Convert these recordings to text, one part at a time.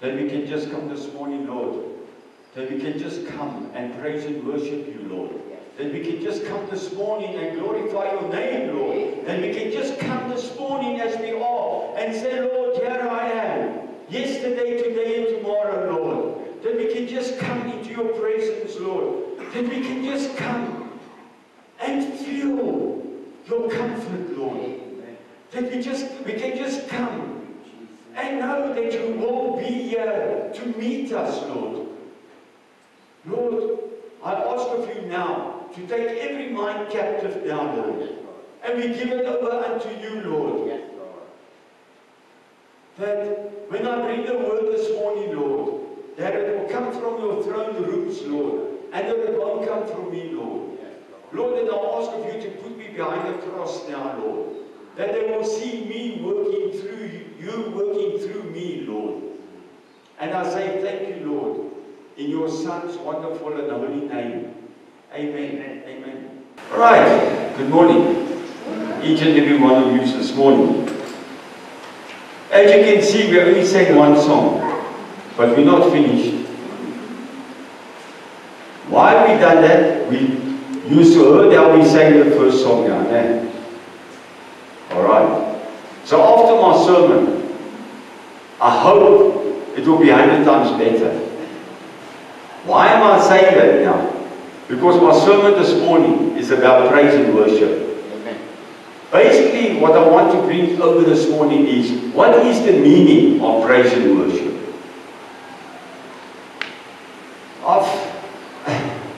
that we can just come this morning, Lord. That we can just come and praise and worship you, Lord. That we can just come this morning and glorify your name, Lord. That we can just come this morning as we are and say, Lord, here I am. Yesterday, today, and tomorrow, Lord. That we can just come into your presence, Lord. That we can just come and feel your comfort, Lord. That we can just come and know that you will be here to meet us, Lord. Lord, I ask of you now to take every mind captive now, Lord. And we give it over unto you, Lord. That when I bring the word this morning, Lord, that it will come from your throne rooms, Lord. And that it won't come from me, Lord. Lord, and I ask of you to put me behind the cross now, Lord. That they will see me working through you working through me, Lord. And I say thank you, Lord, in your Son's wonderful and holy name. Amen. Amen. All right. Good morning. Each and every one of you this morning. As you can see, we only sang one song, but we're not finished. Why we done that? We used to heard how we sang the first song now. Eh? All right. So after my sermon, I hope it will be 100 times better. Why am I saying that now? Because my sermon this morning is about praise and worship. Amen. Basically, what I want to bring over this morning is, what is the meaning of praise and worship? I've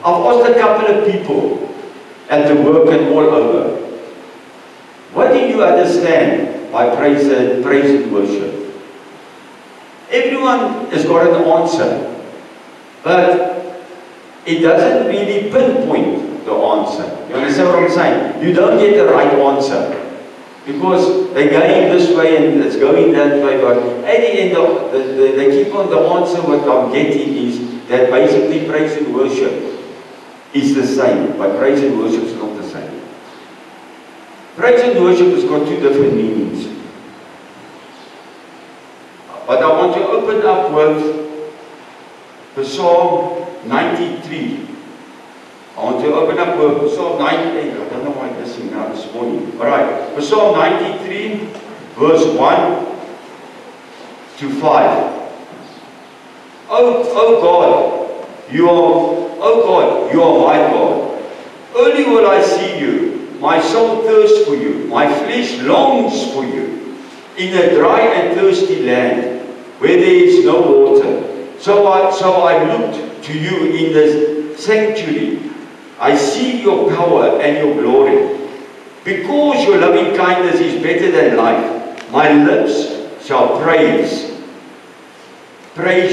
asked a couple of people at the work and all over, what do you understand by praise and worship? Everyone has got an answer. But it doesn't really pinpoint the answer. You understand what I'm saying? You don't get the right answer. Because they're going this way and it's going that way. But at the end of they keep on the answer, what I'm getting is that basically praise and worship is the same. But praise and worship is not the same. Praise and worship has got two different meanings. But I want to open up with the Psalm 93. I want to open up with Psalm 98. I don't know why I'm listening now this morning. Alright, Psalm 93, verse 1 to 5. Oh God, you are my God. Early will I see you. My soul thirsts for you. My flesh longs for you. In a dry and thirsty land, where there is no water. So I looked to you in the sanctuary. I see your power and your glory. Because your loving kindness is better than life, my lips shall praise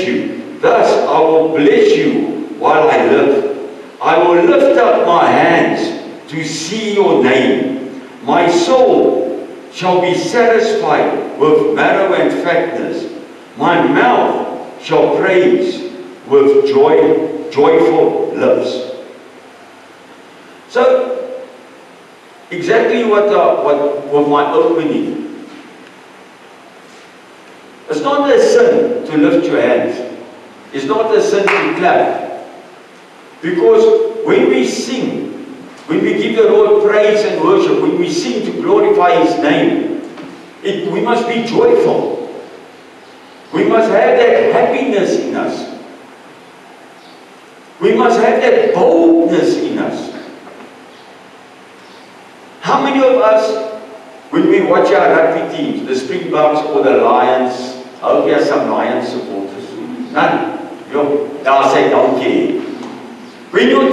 you. Thus I will bless you while I live. I will lift up my hands to see your name. My soul shall be satisfied with marrow and fatness. My mouth shall praise with joyful lips. So, exactly what my opening. It's not a sin to lift your hands. It's not a sin to clap. Because when we sing, when we give the Lord praise and worship, when we sing to glorify His name, we must be joyful. We must have that happiness in us. We must have that boldness in us. How many of us, when we watch our rugby teams, the Springboks or the Lions, I hope you have some Lions supporters. None? I'll say donkey. When your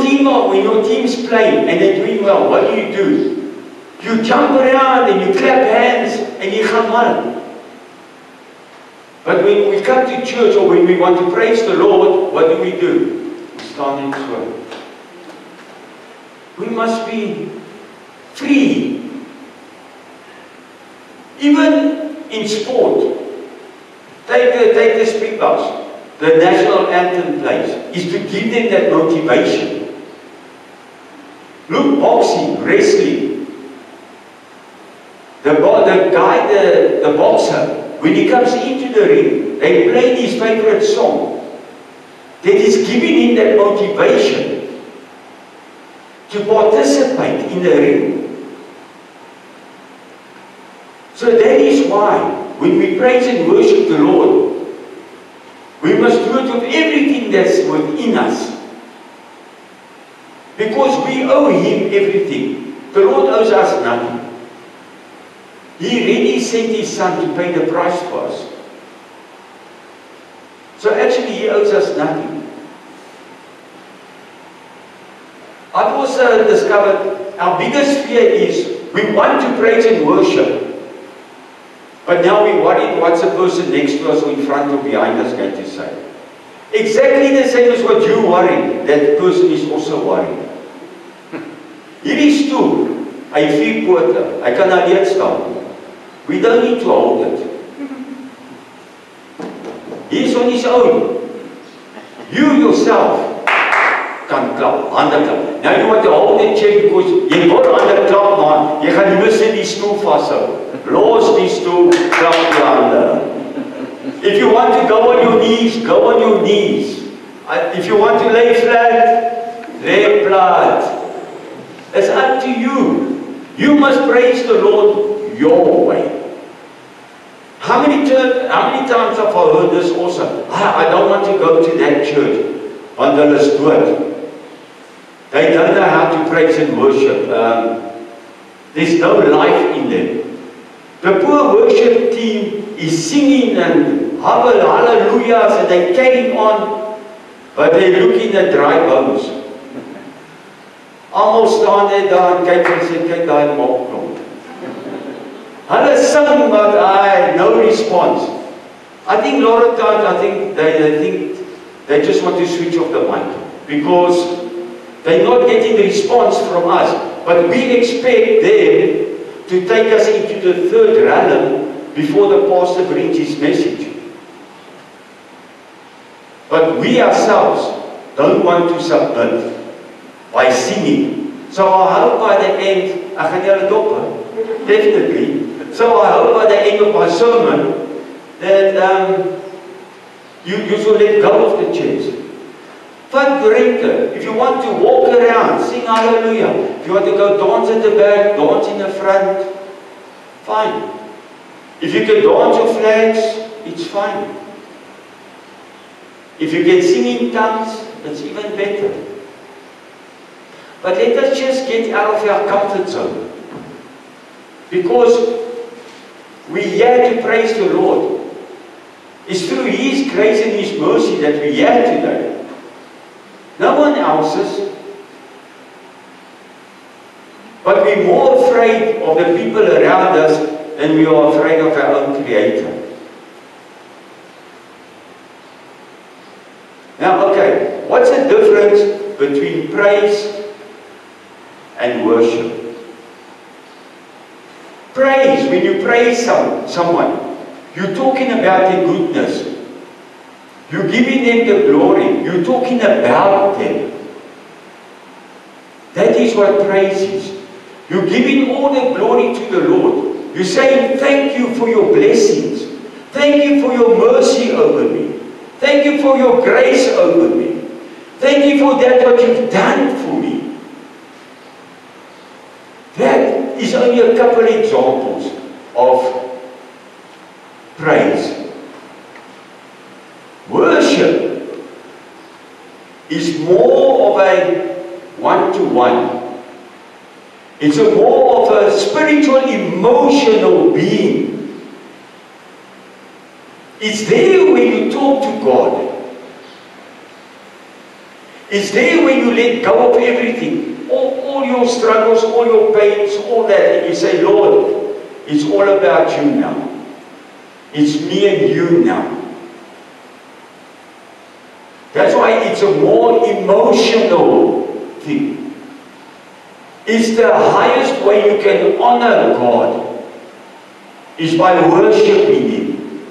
team's playing and they're doing well, what do? You jump around and you clap hands and you gaan run. But when we come to church or when we want to praise the Lord, what do? We stand and swear. We must be free. Even in sport, take the Springboks, the national anthem plays, is to give them that motivation. Look, boxing, wrestling. The boxer, when he comes into the ring, they play his favorite song. That is giving him that motivation to participate in the ring. So that is why, when we praise and worship the Lord, we must do it with everything that's within us. Because we owe Him everything. The Lord owes us nothing. He really sent His Son to pay the price for us. So actually He owes us nothing. I've also discovered our biggest fear is we want to praise and worship. But now we're worried what's the person next to us or in front or behind us going to say. Exactly the same as what you worry, that person is also worried. Hierdie stoel, hy 4 pote, hy kan alleen staan. We don't need to hold it. He's on his own. You yourself kan klap, hande klap. Now you want to hold the chair because jy wil hande klap, man. Jy gaan nie sit die stoel vashou. Los die stoel, klap die hande. If you want to go on your knees, go on your knees. If you want to lay flat, lay flat. It's up to you. You must praise the Lord your way. How many times have I heard this also? I don't want to go to that church. Want hulle is dood. They don't know how to praise and worship. There's no life in them. The poor worship team is singing and hallelujahs and they're carrying on, but they're looking at dry bones. Almal staan net daar en kyk en sê, kyk daai mopklomp. Hulle sing, but no response. I think a lot of times, they think they just want to switch off the mic because they're not getting the response from us. But we expect them to take us into the third realm before the pastor brings his message. But we ourselves don't want to submit by singing. So I hope by the end, I gaan julle dop, definitely. So I hope by the end of my sermon that you will let go of the chairs. Vat breedte. If you want to walk around, sing hallelujah. If you want to go dance at the back, dance in the front, fine. If you can dance your flags, it's fine. If you can sing in tongues, it's even better. But let us just get out of our comfort zone. Because we here to praise the Lord. It's through His grace and His mercy that we are today. No one else's. But we're more afraid of the people around us than we are afraid of our own Creator. Now, okay, what's the difference between praise and worship? Praise, when you praise someone, you're talking about their goodness. You're giving them the glory. You're talking about them. That is what praise is. You're giving all the glory to the Lord. You're saying, thank you for your blessings. Thank you for your mercy over me. Thank you for your grace over me. Thank you for that what you've done for me. That is only a couple examples of praise. Worship is more of a one-to-one. It's a more of a spiritual, emotional being. It's there when you talk to God. It's there when you let go of everything. All your struggles, all your pains, all that. And you say, Lord, it's all about you now. It's me and you now. That's why it's a more emotional thing. It's the highest way you can honor God is by worshiping Him.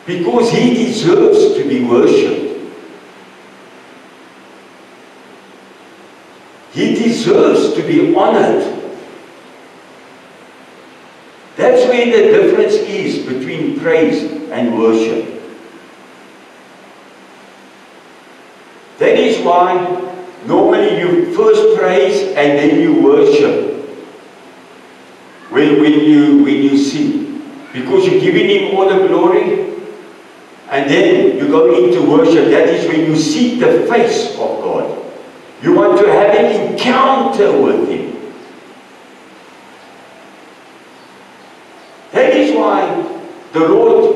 Because He deserves to be worshipped. He deserves to be honored. That's where the difference is between praise and worship. That is why normally you first praise and then you worship. When you sing, because you're giving Him all the glory, and then you go into worship. That is when you seek the face of God. You want to have an encounter with Him. That is why the Lord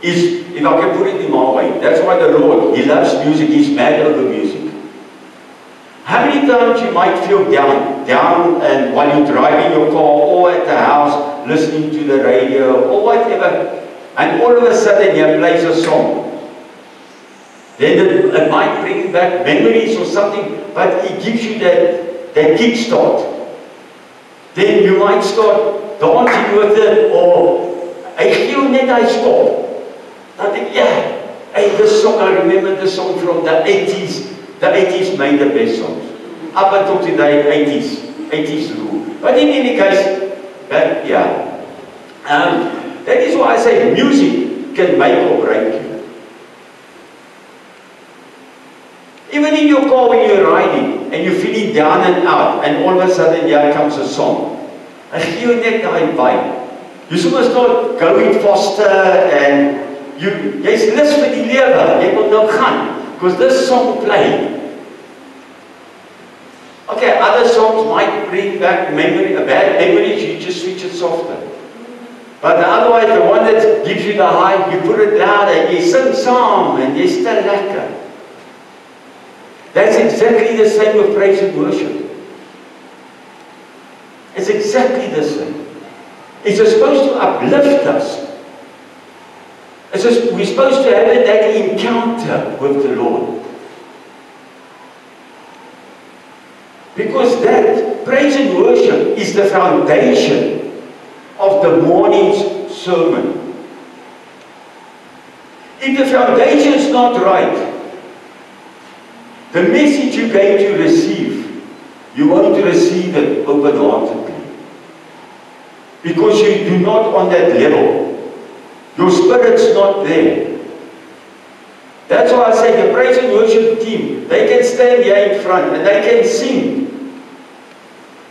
is, if I can put it in my way, that's why the Lord, He loves music, He's mad over music. How many times you might feel down and while you're driving your car or at the house, listening to the radio or whatever, and all of a sudden He plays a song. Then it might bring back memories or something, but it gives you that kickstart. Then you might start dancing with it, or I feel net I stop. I think, yeah, hey, this song, I remember the song from the 80s. The 80s made the best songs. Up until today, 80s rule. But in any case, that is why I say music can make or break you. Even in your car when you're riding and you're feeling down and out, and all of a sudden here comes a song. I feel net daai vibe. You sommer start going faster and jy's lus vir die lewe. Jy wil nou gaan. Because this song played. Okay, other songs might bring back bad memories, you just switch it softer. But otherwise, the one that gives you the high, you put it down and you sing song and you still lekker. That's exactly the same with praise and worship. It's exactly the same. It's supposed to uplift us. We're supposed to have that encounter with the Lord. Because that praise and worship is the foundation of the morning's sermon. If the foundation is not right, the message you're going to receive, you won't receive it open-heartedly. Because you're not on that level. Your spirit's not there. That's why I say the praise and worship team, they can stand here in front and they can sing.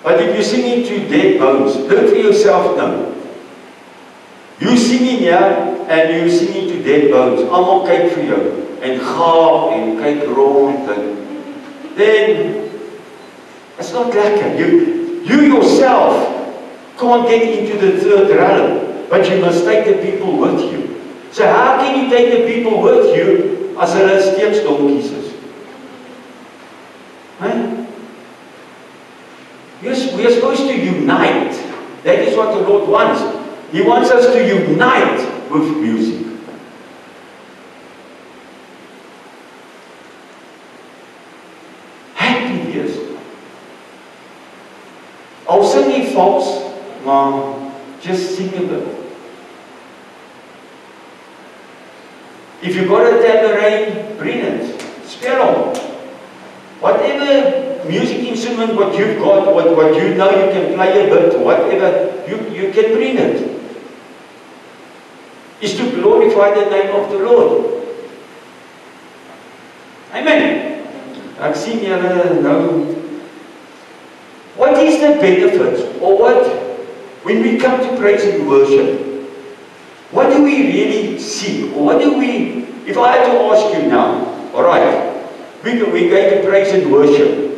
But if you're singing to dead bones, look for yourself now. You're singing here and you're singing to dead bones. Almal kyk vir jou en gaap en kyk rond en then it's not lekker. You yourself can't get into the third realm. But you must take the people with you. So how can you take the people with you as hulle steeds donkies is? We are supposed to unite. That is what the Lord wants. He wants us to unite with music. Happy wees. Al sing nie vals, maar just sing a bit. If you've got a tambourine, brilliant. Spell on. Whatever music instrument, what you've got, what you know you can play a bit, whatever, you can bring it. Is to glorify the name of the Lord. Amen. I've seen you now. What is the benefit, or what, when we come to praise and worship, what do we really seek? Or what do we, if I had to ask you now, alright, we're going to praise and worship.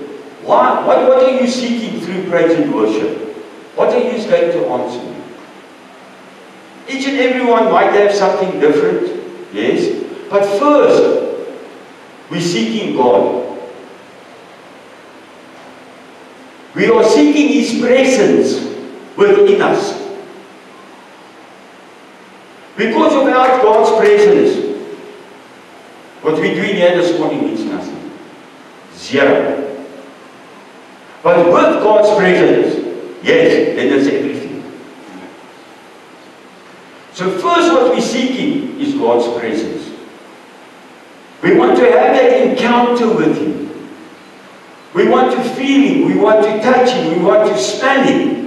What are you seeking through praise and worship? What are you going to answer me? Each and everyone might have something different, yes? But first, we're seeking God. We are seeking His presence within us. Because without God's presence, what we're doing here this morning means nothing. Zero. But with God's presence, yes, then it's everything. So first what we're seeking is God's presence. We want to have that encounter with Him. We want to feel Him, we want to touch Him, we want to smell Him.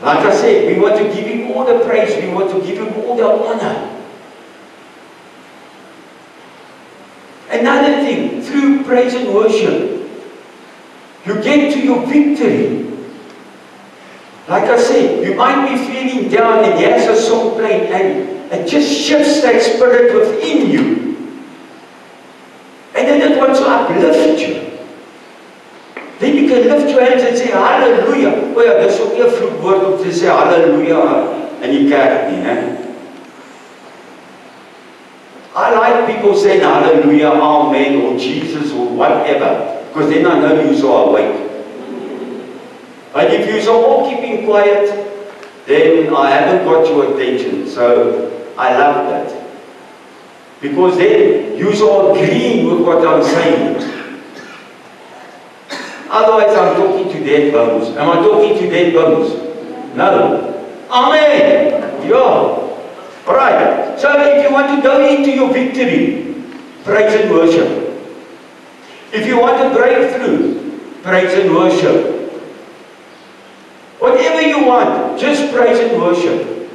Like I said, we want to give Him all the praise. We want to give Him all the honor. Another thing, through praise and worship, you get to your victory. Like I said, you might be feeling down and there's a song playing and it just shifts that spirit within you. And then it wants to uplift you. Then you can lift your hands and say, Hallelujah. Oh ja, dis ook nie 'n vloekwoord om te sê Hallelujah in die kerk nie, hè? I like people saying Hallelujah, Amen, or Jesus, or whatever, because then I know you are awake. But if you are all keeping quiet, then I haven't got your attention. So I love that. Because then you are agreeing with what I'm saying. Otherwise, I'm talking to dead bones. Am I talking to dead bones? No. Amen. Yeah. Alright. So if you want to go into your victory, praise and worship. If you want to break through, praise and worship. Whatever you want, just praise and worship.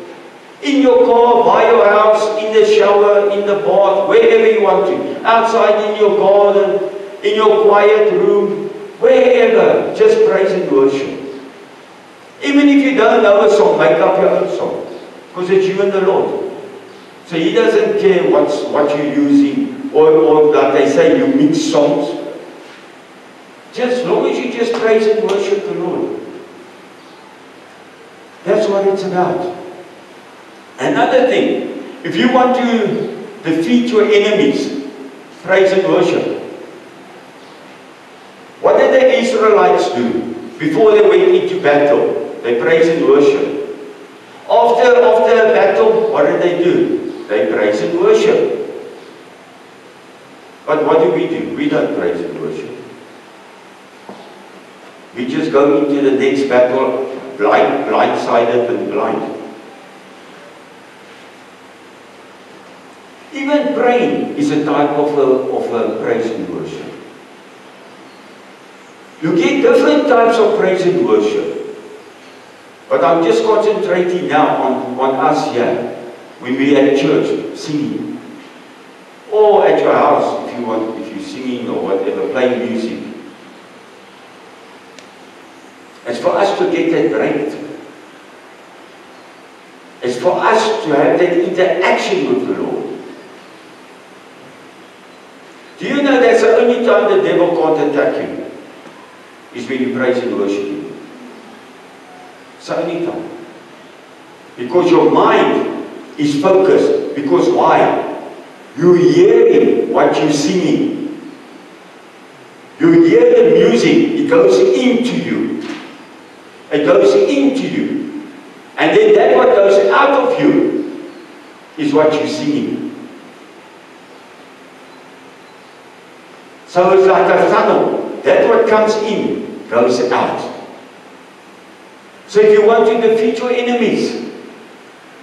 In your car, by your house, in the shower, in the bath, wherever you want to. Outside, in your garden, in your quiet room, wherever, just praise and worship. Even if you don't know a song, make up your own song. Because it's you and the Lord. So He doesn't care what you're using, or like they say, you mix songs. Just as long as you just praise and worship the Lord. That's what it's about. Another thing, if you want to defeat your enemies, praise and worship. What did the Israelites do before they went into battle? They praise and worship. After a battle, what did they do? They praise and worship. But what do? We don't praise and worship. We just go into the next battle blindsided and blind. Even praying is a type of a praise and worship. You get different types of praise and worship. But I'm just concentrating now on us here. When we at church singing. Or at your house if you're singing or whatever, playing music. It's for us to get that breakthrough. It's for us to have that interaction with the Lord. Do you know that's the only time the devil can't attack you? Is when you praise and worship Him. It's the only time. Because your mind is focused. Because why? You're hearing what you're singing. You hear the music. It goes into you. It goes into you. And then that what goes out of you is what you're singing. So it's like a funnel. That what comes in goes out. So if you want to defeat your enemies,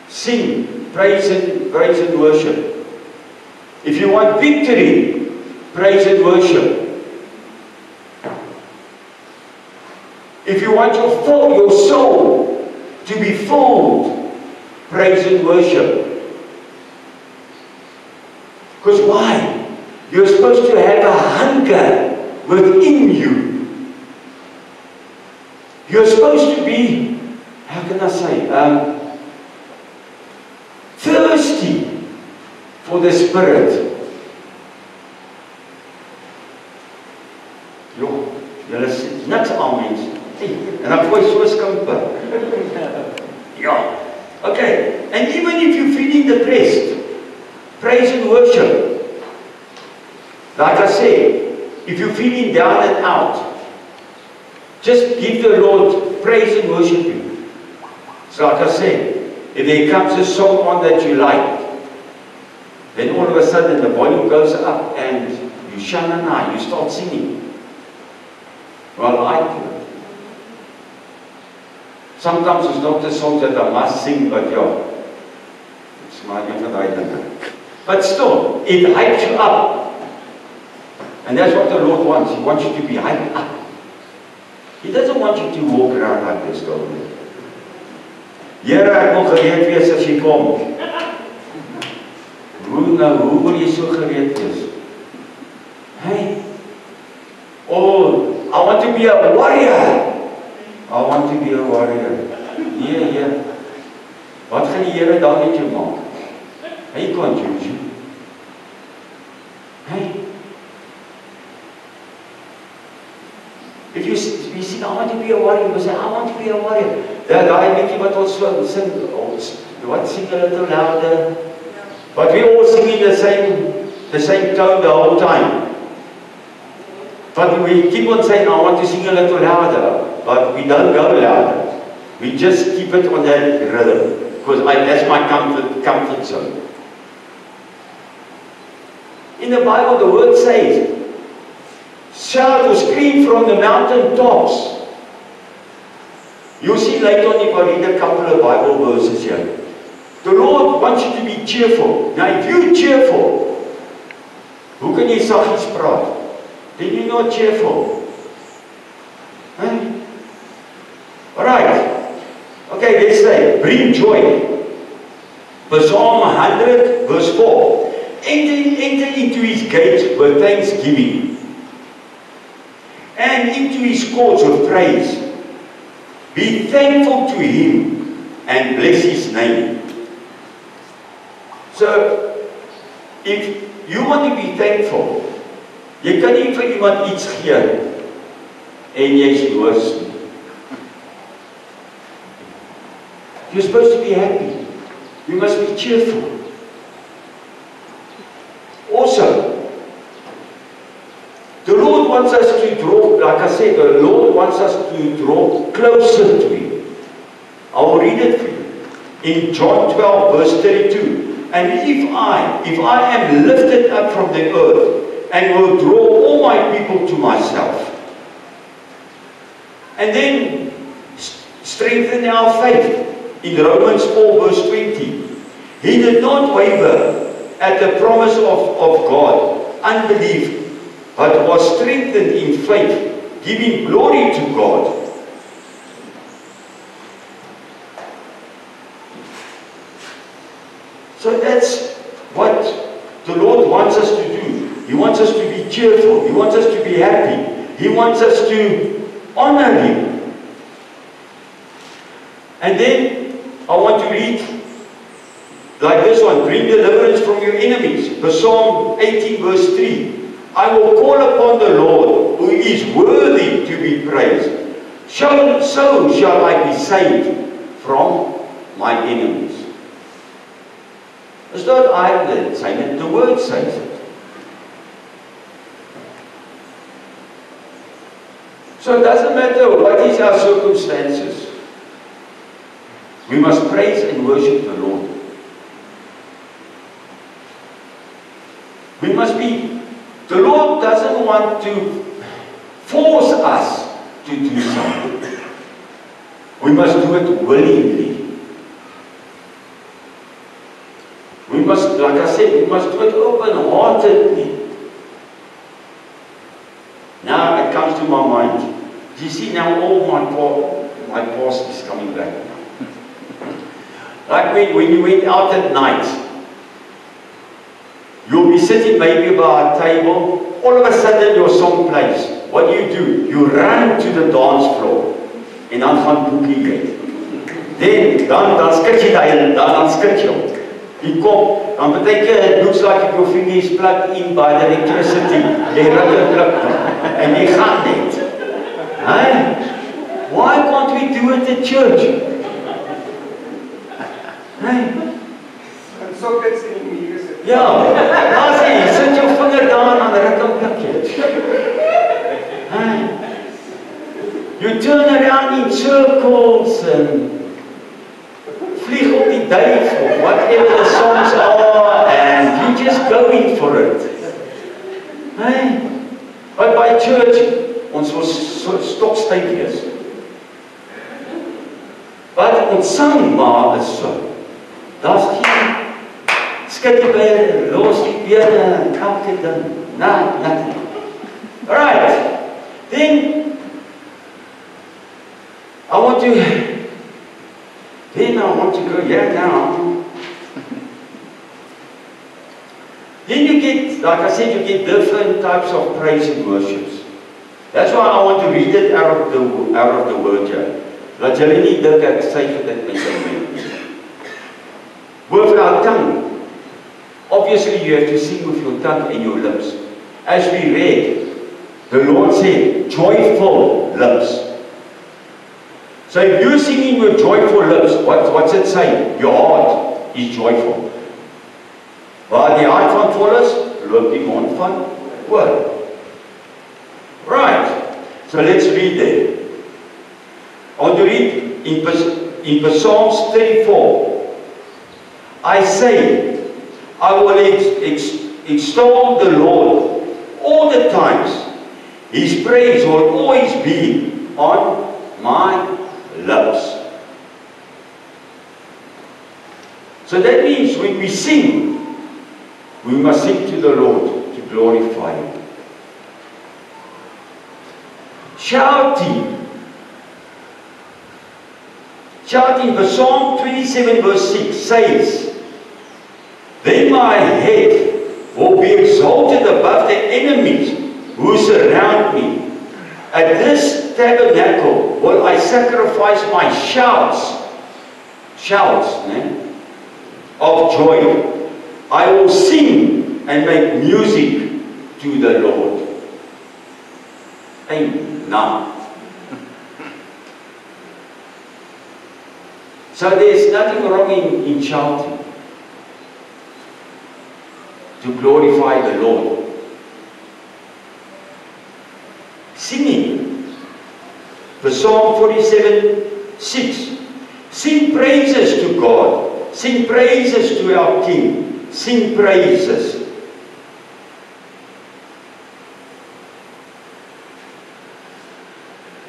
sing, praise and worship. If you want victory, praise and worship. If you want your soul to be full, praise and worship. Because why? You're supposed to have a hunger within you. You're supposed to be, how can I say, thirsty for the Spirit. Jo, julle sê niks aan mense. En dan gooi so skamper. Yeah. Okay. And even if you're feeling depressed, praise and worship. Like I say, if you're feeling down and out, just give the Lord praise and worship Him. So like I said, if there comes a song on that you like, then all of a sudden the volume goes up and you shanana, you start singing. Well, I do. Sometimes it's not the songs that I must sing, but yeah, it's my different. But still, it hypes you up. And that's what the Lord wants. He wants you to be hyped up. He doesn't want you to walk around like this, though. Here, ek wil gereed wees as jy kom. Hoe wil jy so gereed wees? Hey? Oh, I want to be a warrior. I want to be a warrior. Yeah. Wat gaan die Here dan met jou maak? Hy kan use you. Hey? If you see, I want to be a warrior, you say, I want to be a warrior. Daai bietjie wat ons sing, wat sing a little louder? But we all singing the same tone the whole time. But we keep on saying, I want to sing a little louder. But we don't go louder. We just keep it on that rhythm. Because that's my comfort zone. In the Bible, the word says, shout or scream from the mountain tops. You'll see later on if I read a couple of Bible verses here. The Lord wants you to be cheerful. Now, if you're cheerful, hoe kan jy saggies praat? Then you're not cheerful. Huh? Alright. Okay, let's say, bring joy. Psalm 100, verse 4. Enter into his gates with thanksgiving, and into his courts with praise. Be thankful to him and bless his name. So, if you want to be thankful, jy kan nie vir iemand iets gee en jy is loos nie. You're supposed to be happy. You must be cheerful. Also, the Lord wants us to draw, like I said, the Lord wants us to draw closer to him. I will read it for you. In John 12, verse 32. And if I am lifted up from the earth, and will draw all my people to myself. And then strengthen our faith. In Romans 4 verse 20. He did not waver at the promise of God, unbelief, but was strengthened in faith, giving glory to God. So that's what the Lord wants us to do. He wants us to be cheerful. He wants us to be happy. He wants us to honor him. And then I want to read like this one. Bring deliverance from your enemies. Psalm 18 verse 3. I will call upon the Lord who is worthy to be praised. So shall I be saved from my enemies. It's not I that say it, the word says it. So it doesn't matter what is our circumstances. We must praise and worship the Lord. We must be, the Lord doesn't want to force us to do something. We must do it willingly. We must, like I said, we must do it open-heartedly. Now it comes to my mind. Do you see now all my past is coming back now. Like when you went out at night, you'll be sitting maybe by a table, all of a sudden your song plays. What do? You run to the dance floor en dan gaan boekie jy. Dan skud jy daai, dan skud jy hom. Die kop, dan beteken it looks like your finger is plugged in by the electricity. Jy ruk en druk en jy gaan net. Hey? Why can't we do it at church? Hey? So gets in music. Ja, daar sê jy, sit jou vinger daar en dan ruk hom plukkie. Hey? You turn around in circles and vlieg op die duivel, whatever the songs are, and you just going for it. Hey? But by church, ons wil stokstyf wees. Wat ons sang maar is so. Daar's geen skud jy by, los die bene en elke ding. Nothing. Alright. Then I want to Then I want to go here now. Then you get, like I said, you get different types of praise and worships. That's why I want to read it out of the word here. Dat julle nie dink ek sê dit met jou mond. With our tongue. Obviously you have to sing with your tongue and your lips. As we read, the Lord said, joyful lips. So if you're singing with joyful lips, what's it saying? Your heart is joyful. Waar die hart van vol is, loop die mond van oor. Right. So let's read there. I want to read in Psalms 34. I say, I will extol the Lord all the times. His praise will always be on my lips. So that means when we sing, we must sing to the Lord to glorify Him. Shouting. Shouting, Psalm 27 verse 6 says, then my head will be exalted above the enemies who surround me. At this tabernacle will I sacrifice my shouts of joy. I will sing and make music to the Lord. Amen. So there's nothing wrong in shouting to glorify the Lord. Singing. Psalm 47:6. Sing praises to God. Sing praises to our King. Sing praises.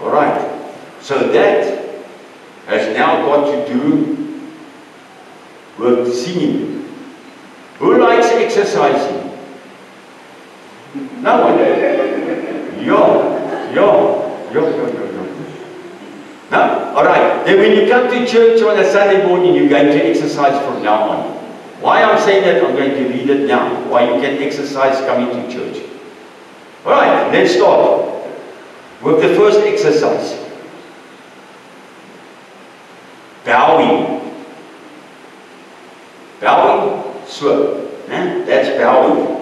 Alright. So that has now got to do with singing. Who likes exercising? No one. No? Alright. Then when you come to church on a Sunday morning, you're going to exercise from now on. Why I'm saying that, I'm going to read it now. Why you can exercise coming to church. Alright, let's start with the first exercise. Bowing. Bowing, so. That's bowing.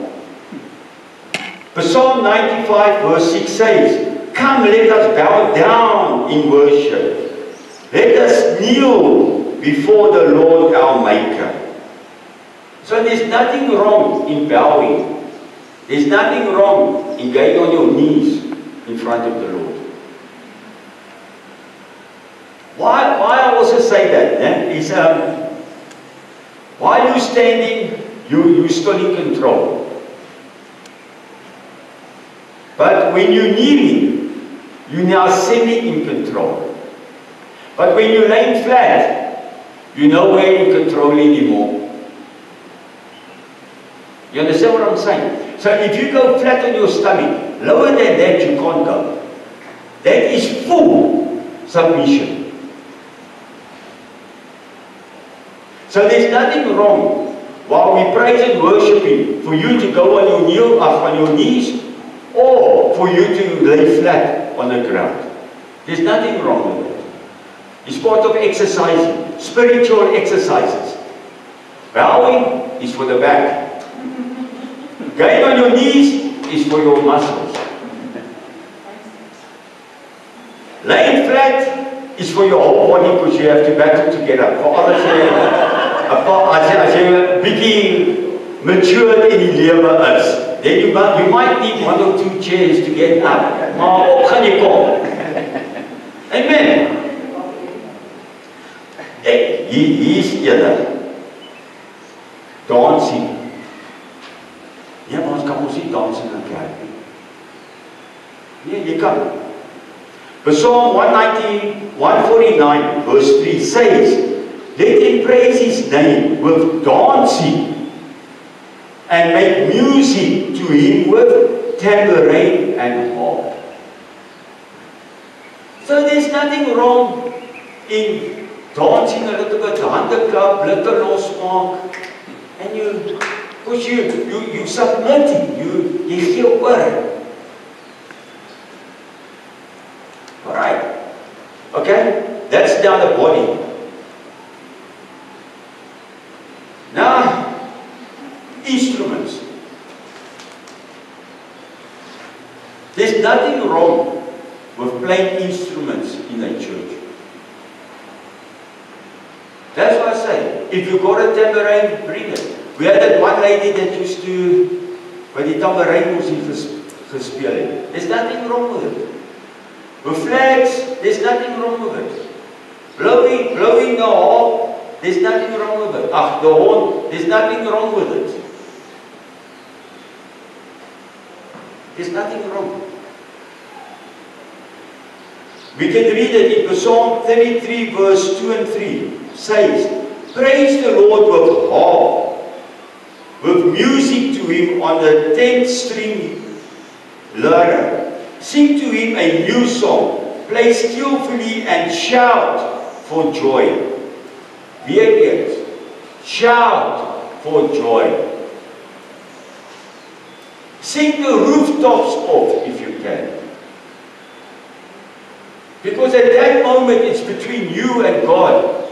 Psalm 95 verse 6 says, come, let us bow down in worship. Let us kneel before the Lord our Maker. So there's nothing wrong in bowing. There's nothing wrong in going on your knees in front of the Lord. Why I also say that is while you're standing, you're still in control. But when you're kneeling, you're now semi in control. But when you're laying flat, you're nowhere in control anymore. You understand what I'm saying? So if you go flat on your stomach, lower than that you can't go. That is full submission. So there's nothing wrong while we praise and worship Him for you to go on your knees, or for you to lay flat on the ground. There's nothing wrong with that. It's part of exercising, spiritual exercises. Bowing is for the back. Going on your knees is for your muscles. Laying flat is for your whole body because you have to battle to get up. For others, as jy bietjie matured in die lewe is, then you might need 1 or 2 chairs to get up. Maar op gaan jy kom. Amen. Hier's eerder. Dancing. Ja, maar ons kan ons nie dans in 'n kerk nie. Nee, jy kan. Psalm 149 verse 3 says, let him praise his name with dancing and make music to him with tambourine and harp. So there's nothing wrong in dancing a little bit, hande klap, blitte losmaak, and you push you submit, you gee oor. Alright? Okay? That's now the body. Now, instruments. There's nothing wrong with playing instruments in a church. That's what I say. If you got a tambourine, bring it. We had that one lady that used to, by the tambourine moes gespeel het. There's nothing wrong with it. With flags, there's nothing wrong with it. Blowing the horn, there's nothing wrong with it. Ach, the horn, there's nothing wrong with it. There's nothing wrong. We can read it in Psalm 33 verse 2 and 3. Says, praise the Lord with harp, with music to Him on the 10th string lyre. Sing to Him a new song, play skillfully and shout for joy. Weer eens, shout for joy. Sing the rooftops off if you can. Because at that moment it's between you and God.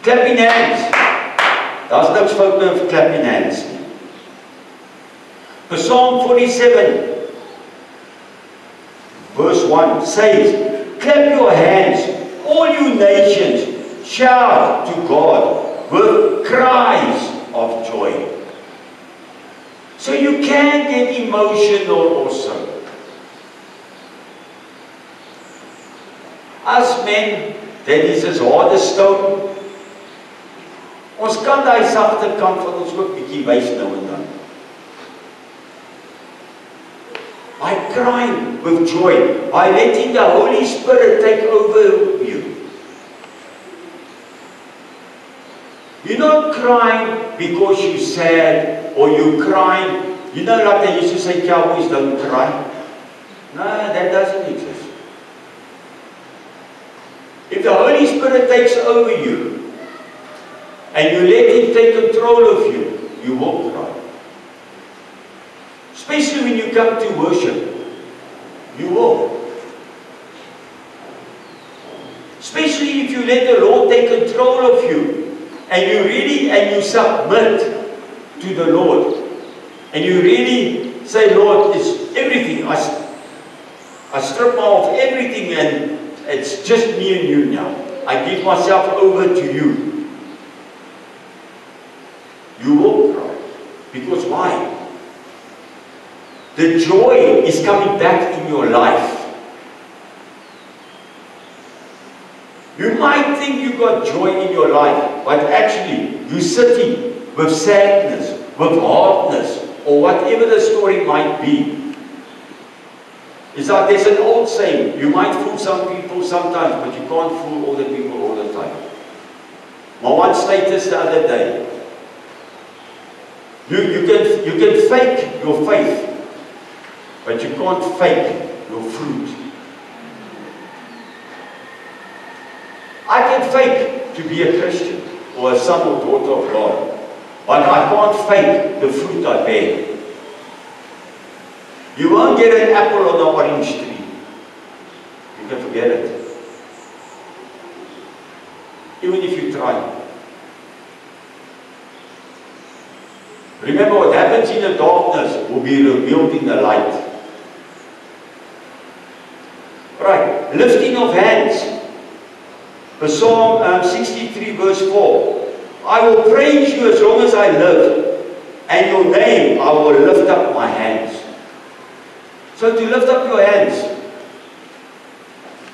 Clapping hands. Daar's niks fout met clapping hands. Psalm 47 verse 1 says, clap your hands, all you nations, shout to God with cries of joy. So you can get emotional also. As men, dit is as harde stone. Ons kan daai sagte kant van ons ook bietjie wys nou en dan. By crying with joy, by letting the Holy Spirit take over you. You're not crying because you're sad, or you're crying, you know, like they used to say, cowboys don't cry. No, that doesn't exist. If the Holy Spirit takes over you, and you let Him take control of you, you will cry. Especially when you come to worship, you will. Especially if you let the Lord take control of you, and you submit to the Lord, and you really say, Lord, it's everything. I strip off everything, and it's just me and you now. I give myself over to you. You will cry. Because why? The joy is coming back in your life. You might think you got joy in your life, but actually you're sitting with sadness, with hardness, or whatever the story might be. It's like there's an old saying, you might fool some people sometimes, but you can't fool all the people all the time. My one status the other day, you can fake your faith, but you can't fake your fruit. I can fake to be a Christian or a son or daughter of God, but I can't fake the fruit I bear. You won't get an apple on an orange tree. You can forget it. Even if you try. Remember, what happens in the darkness will be revealed in the light. Right, lifting of hands. Psalm 63 verse 4. I will praise you as long as I live, and your name I will lift up my hands. So to lift up your hands,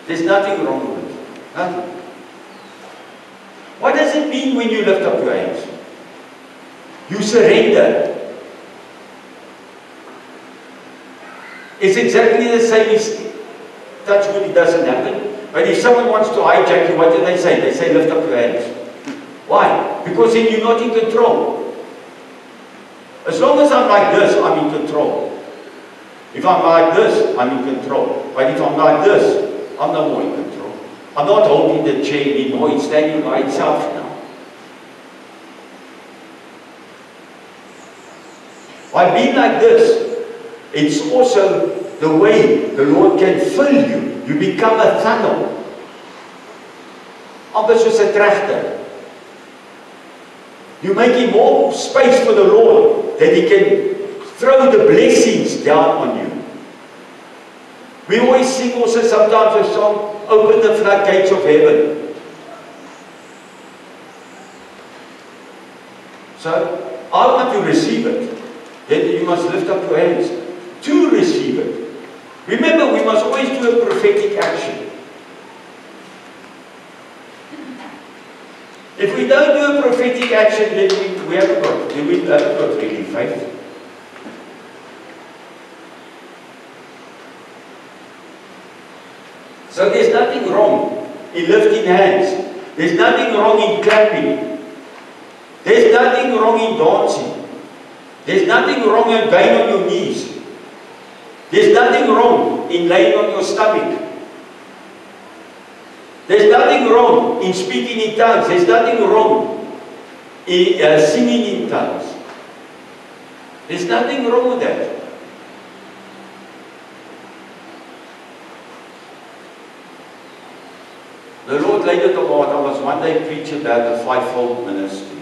there's nothing wrong with it. Nothing. What does it mean when you lift up your hands? You surrender. It's exactly the same as touch wood, it doesn't happen. But if someone wants to hijack you, what do they say? They say lift up your hands. Why? Because then you're not in control. As long as I'm like this, I'm in control. If I'm like this, I'm in control. But if I'm like this, I'm no more in control. I'm not holding the chair anymore, it's standing by itself now. By being like this, it's also the way the Lord can fill you. You become a funnel. Amper soos 'n trechter. You're making more space for the Lord that He can throw the blessings down on you. We always sing also sometimes a song, open the floodgates of heaven. So, I want to receive it. Then you must lift up your hands to receive it. Remember, we must always do a prophetic action. If we don't do a prophetic action, then we haven't got really faith. So there's nothing wrong in lifting hands. There's nothing wrong in clapping. There's nothing wrong in dancing. There's nothing wrong in laying on your knees. There's nothing wrong in laying on your stomach. There's nothing wrong in speaking in tongues. There's nothing wrong in singing in tongues. There's nothing wrong with that. The Lord laid it on my heart. I was one day preaching about the fivefold ministry.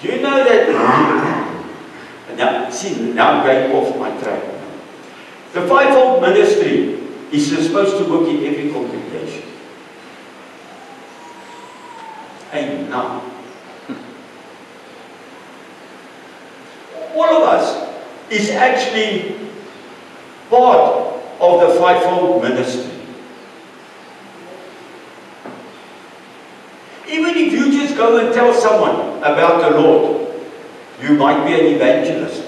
Do you know that? Now I'm going off my track. The fivefold ministry is supposed to work in every congregation. And now, all of us is actually part of the fivefold ministry. Even if you just go and tell someone about the Lord, you might be an evangelist.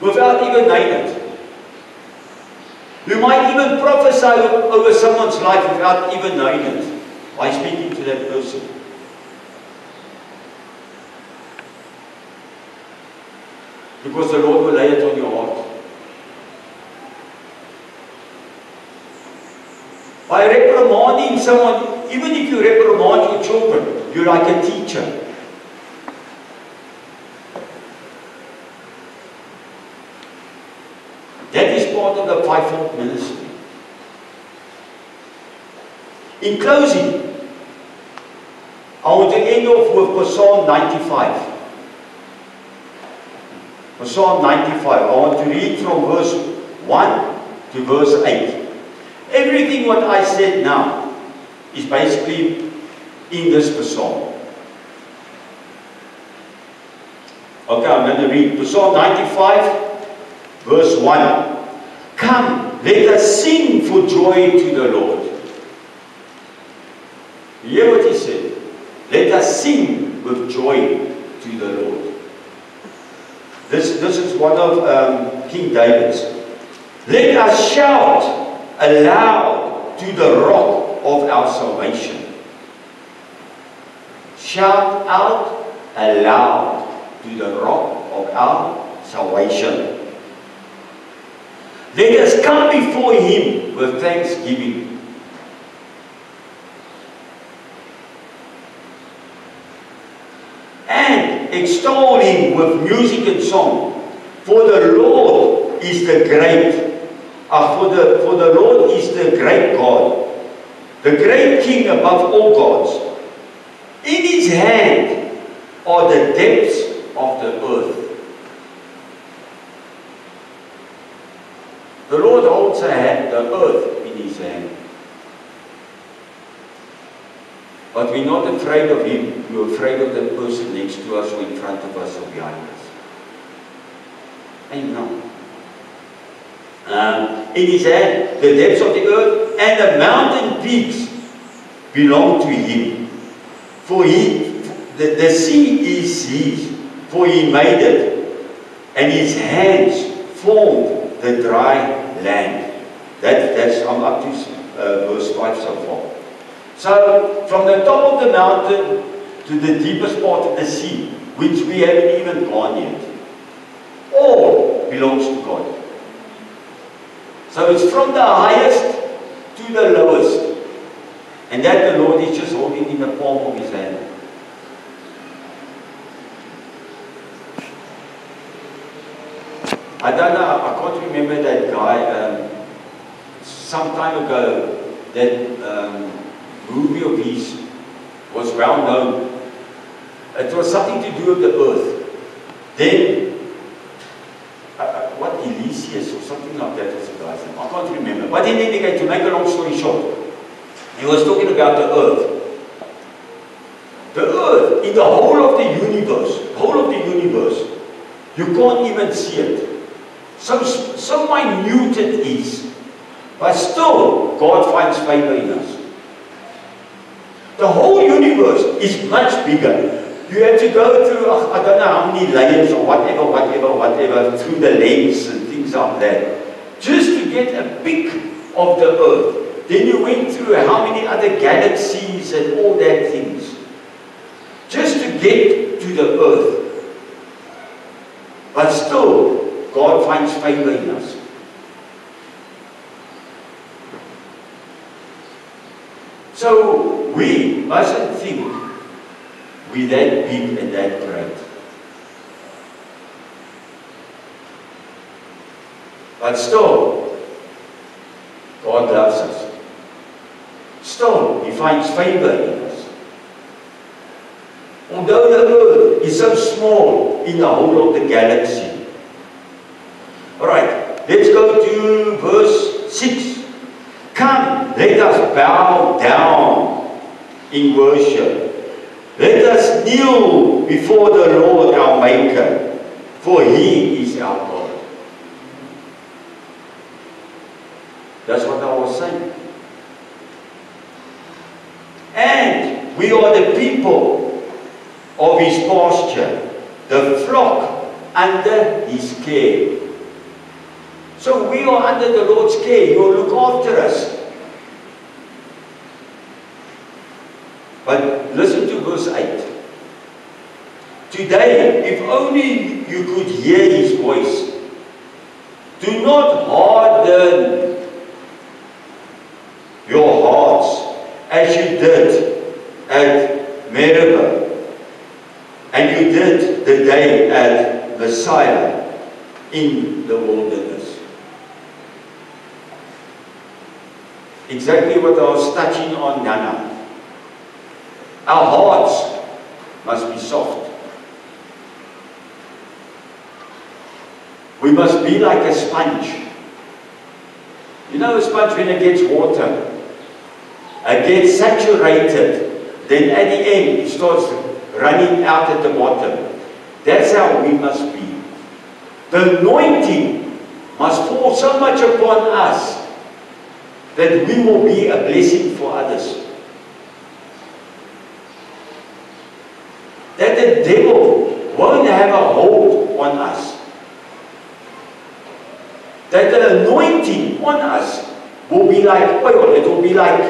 Without even knowing it. You might even prophesy over someone's life without even knowing it, by speaking to that person. Because the Lord will lay it on your heart. By reprimanding someone, even if you reprimand your children, you're like a teacher. That is part of the fivefold ministry. In closing, I want to end off with Psalm 95. Psalm 95. I want to read from verse 1 to verse 8. Everything what I said now is basically in this psalm. Okay, I'm going to read Psalm 95, verse 1. Come, let us sing for joy to the Lord. You hear what he said? Let us sing with joy to the Lord. This is one of King David's. Let us shout aloud to the rock of our salvation. Shout out aloud to the rock of our salvation. Let us come before Him with thanksgiving. And extol Him with music and song. For the Lord is the great. For the Lord is the great God, the great King above all gods. In His hand are the depths of the earth. The Lord holds the earth in His hand. But we're not afraid of Him, we're afraid of the person next to us or in front of us or behind us. Amen. In His hand, the depths of the earth and the mountain peaks belong to Him. For the sea is His, for He made it, and His hands formed the dry land. That's I'm up to verse 5 so far. So, from the top of the mountain to the deepest part of the sea, which we haven't even gone yet, all belongs to God. So it's from the highest to the lowest. And that the Lord is just holding in the palm of His hand. I don't know, I can't remember that guy, some time ago, that movie of his was well known. It was something to do with the earth. Then, what, Elysius or something like that was the guy's name. I can't remember. But in any case, to make a long story short, he was talking about the earth. The earth, in the whole of the universe, you can't even see it. So minute it is. But still, God finds favor in us. The whole universe is much bigger. You have to go through, I don't know how many layers or whatever, through the lens and things like that, just to get a peek of the earth. Then you went through how many other galaxies and all that things, just to get to the earth. But still, God finds favor in us. So we mustn't think we're that big and that great. But still, God loves us. Still, He finds favor in us. Although the earth is so small in the whole of the galaxy. Alright, let's go to verse 6. Come, let us bow down in worship. Let us kneel before the Lord our Maker, for He is our God. That's what I was saying. And we are the people of His pasture, the flock under His care. So we are under the Lord's care. He will look after us. But listen to verse 8. Today, if only you could hear His voice, do not harden your hearts as you did at Meribah, and you did the day at Messiah in the wilderness. Exactly what I was touching on, Nana. Our hearts must be soft. We must be like a sponge. You know a sponge, when it gets water, it gets saturated, then at the end it starts running out at the bottom. That's how we must be. The anointing must fall so much upon us that we will be a blessing for others. That the devil won't have a hold on us. That the anointing on us will be like oil. It will be like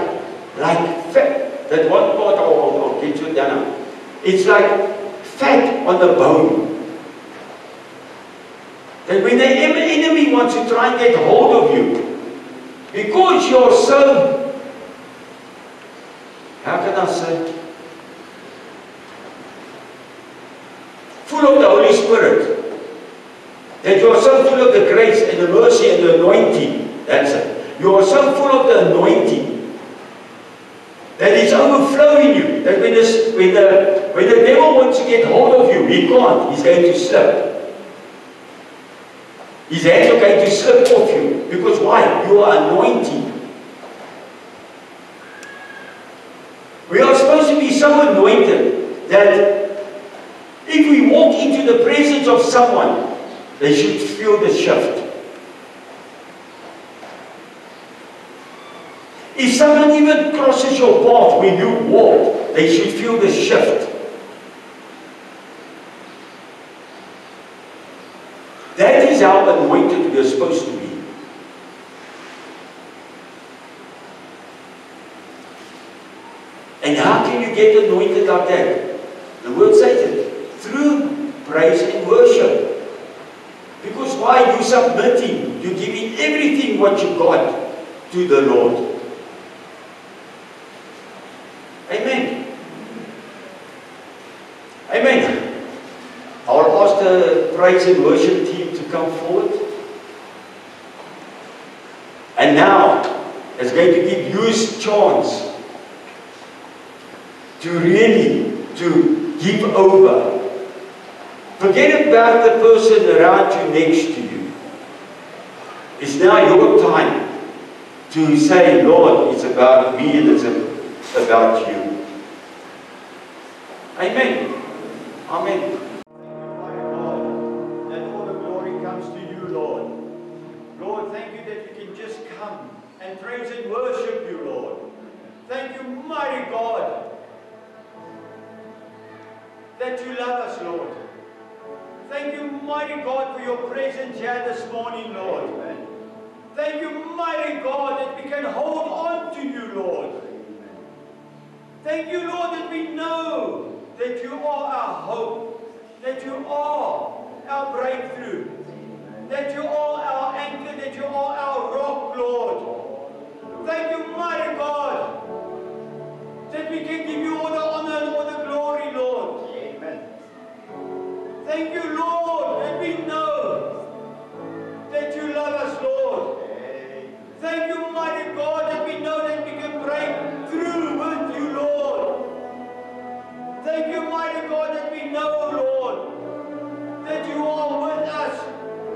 fat. That one part, I'll get you down. It's like fat on the bone. That when the enemy wants to try and get hold of you, because you're so, how can I say, full of the Holy Spirit, that you are so full of the grace and the mercy and the anointing. That's it. You are so full of the anointing that it's overflowing you. That when the devil wants to get hold of you, he can't. He's going to slip. His hands are going to slip off you. Because why? You are anointing. We are supposed to be so anointed that if we walk into the presence of someone, they should feel the shift. If someone even crosses your path when you walk, they should feel the shift. That is how anointed we are supposed to be. And how can you get anointed like that? The word says it. Through praise and worship. Because why? by you submitting, you giving everything what you got to the Lord. Amen. Amen. I'll ask the praise and worship team to come forward. And now, it's going to give you a chance to really give over. Forget about the person around you next to you. It's now your time to say, Lord, it's about me and it's about you. Amen. Amen. That all the glory comes to you, Lord. Lord, thank you that you can just come and praise and worship you, Lord. Thank you, mighty God, that you love us, Lord. Thank you, mighty God, for your presence here this morning, Lord. Amen. Thank you, mighty God, that we can hold on to you, Lord. Amen. Thank you, Lord, that we know that you are our hope, that you are our breakthrough, that you are our anchor, that you are our rock, Lord. Thank you, mighty God, that we can give you all the honor and all the glory, Lord. Amen. Thank you, Lord, that we know that you love us, Lord. Amen. Thank you, mighty God, that we know that we can break through with you, Lord. Thank you, mighty God, that we know, Lord, that you are with us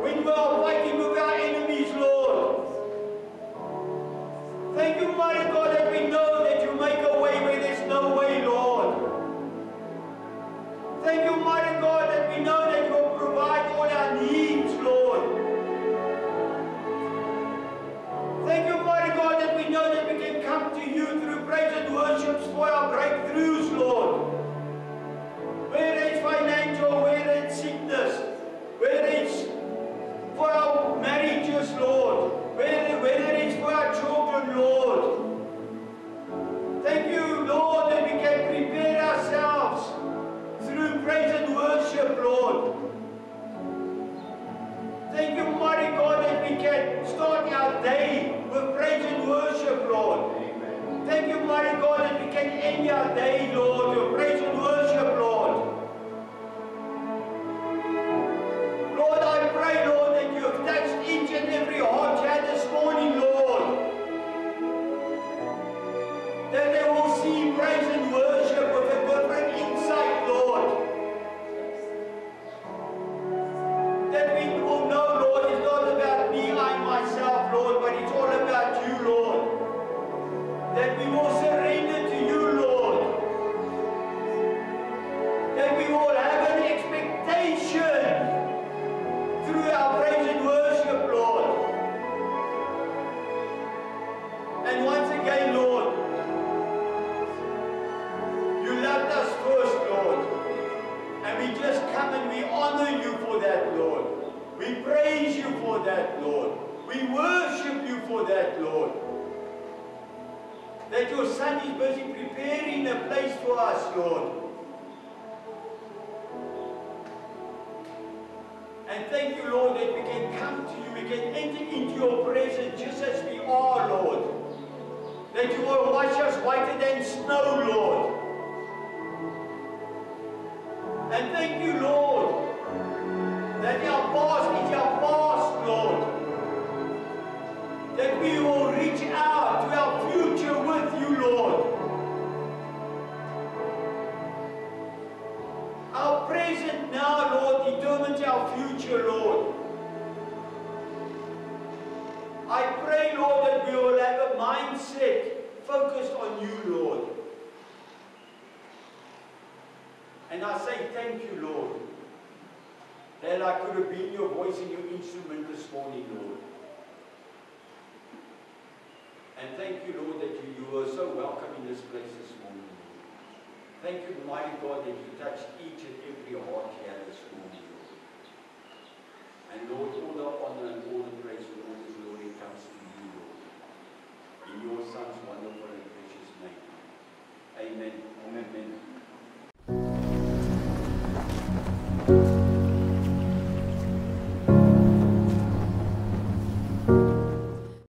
when we are fighting with our enemies, Lord. Thank you, mighty God, that we know that you make a way where there's no way, Lord. Thank you, mighty God, that we know that you will provide all our needs, Lord. Thank you, mighty God, that we know that we can come to you through praise and worships for our breakthroughs, Lord. Whether it's financial, whether it's sickness, whether it's for our marriages, Lord, whether it's for our children, Lord. Thank you, Lord, that we can prepare ourselves through praise and worship, Lord. Thank you, mighty God, that we can start our day with praise and worship, Lord. Amen. Thank you, mighty God, that we can end our day, Lord, with praise and worship, Lord. Lord, I pray, Lord, that you have touched each and every heart here this morning, Lord. That they will see praise and worship with a different insight, Lord. That we will know, Lord, it's not about me, I, myself, Lord, but it's all about you, Lord. That we will surrender to you, Lord. That we will have an expectation through our praise and worship, Lord. And once again, Lord, you loved us first, Lord. And we just come and we honor you for that, Lord. We praise you for that, Lord. We worship you for that, Lord. That your Son is busy preparing a place for us, Lord. And thank you, Lord, that we can come to you, we can enter into your presence just as we are, Lord. That you will wash us whiter than snow, Lord. And thank you, Lord, that our past is our past, Lord. That we will reach out to our future with you, Lord. Our present now, Lord, determines our future, Lord. I pray, Lord, that we will have a mindset focused on you, Lord. And I say thank you, Lord, that I could have been your voice and your instrument this morning, Lord. And thank you, Lord, that you were so welcome in this place this morning. Thank you, mighty God, that you touched each and every heart here this morning, Lord. And Lord, all the honor and all the praise and all the glory comes to you, Lord. In your Son's wonderful and precious name. Amen. Amen.